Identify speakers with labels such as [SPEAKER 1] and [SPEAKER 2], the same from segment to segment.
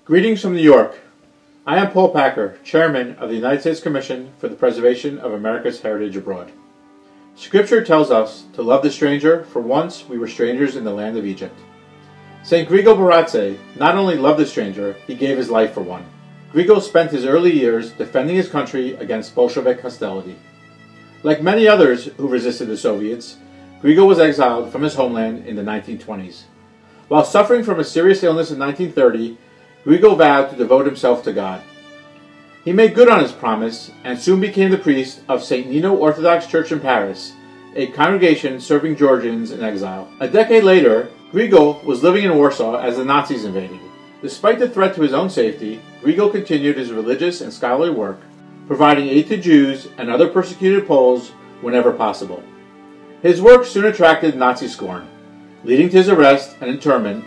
[SPEAKER 1] Greetings from New York. I am Paul Packer, Chairman of the United States Commission for the Preservation of America's Heritage Abroad. Scripture tells us to love the stranger, for once we were strangers in the land of Egypt. St. Grigo Baratze not only loved the stranger, he gave his life for one. Grigo spent his early years defending his country against Bolshevik hostility. Like many others who resisted the Soviets, Grigo was exiled from his homeland in the 1920s. While suffering from a serious illness in 1930, Grigo vowed to devote himself to God. He made good on his promise and soon became the priest of St. Nino Orthodox Church in Paris, a congregation serving Georgians in exile. A decade later, Grigo was living in Warsaw as the Nazis invaded. Despite the threat to his own safety, Grigo continued his religious and scholarly work, providing aid to Jews and other persecuted Poles whenever possible. His work soon attracted Nazi scorn, leading to his arrest and internment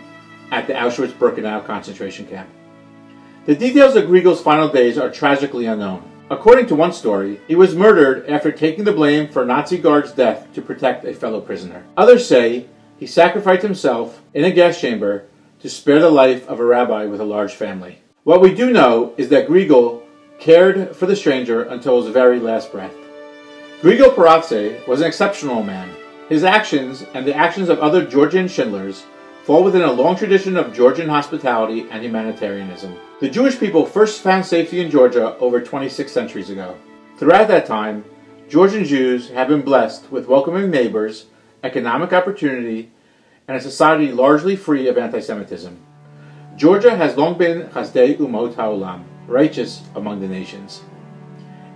[SPEAKER 1] at the Auschwitz-Birkenau concentration camp. The details of Grigo's final days are tragically unknown. According to one story, he was murdered after taking the blame for a Nazi guard's death to protect a fellow prisoner. Others say he sacrificed himself in a gas chamber to spare the life of a rabbi with a large family. What we do know is that Grigo cared for the stranger until his very last breath. Grigo Baratze was an exceptional man. His actions and the actions of other Georgian Schindlers fall within a long tradition of Georgian hospitality and humanitarianism. The Jewish people first found safety in Georgia over 26 centuries ago. Throughout that time, Georgian Jews have been blessed with welcoming neighbors, economic opportunity, and a society largely free of anti-Semitism. Georgia has long been Chasdei Umot HaOlam, righteous among the nations.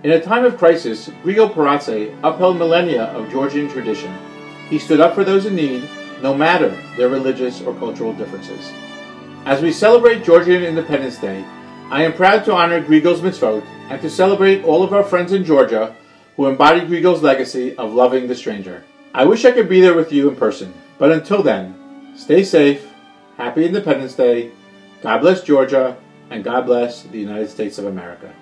[SPEAKER 1] In a time of crisis, Grigo Baratze upheld millennia of Georgian tradition. He stood up for those in need, no matter their religious or cultural differences. As we celebrate Georgian Independence Day, I am proud to honor Grigo's mitzvot and to celebrate all of our friends in Georgia who embody Grigo's legacy of loving the stranger. I wish I could be there with you in person, but until then, stay safe, happy Independence Day, God bless Georgia, and God bless the United States of America.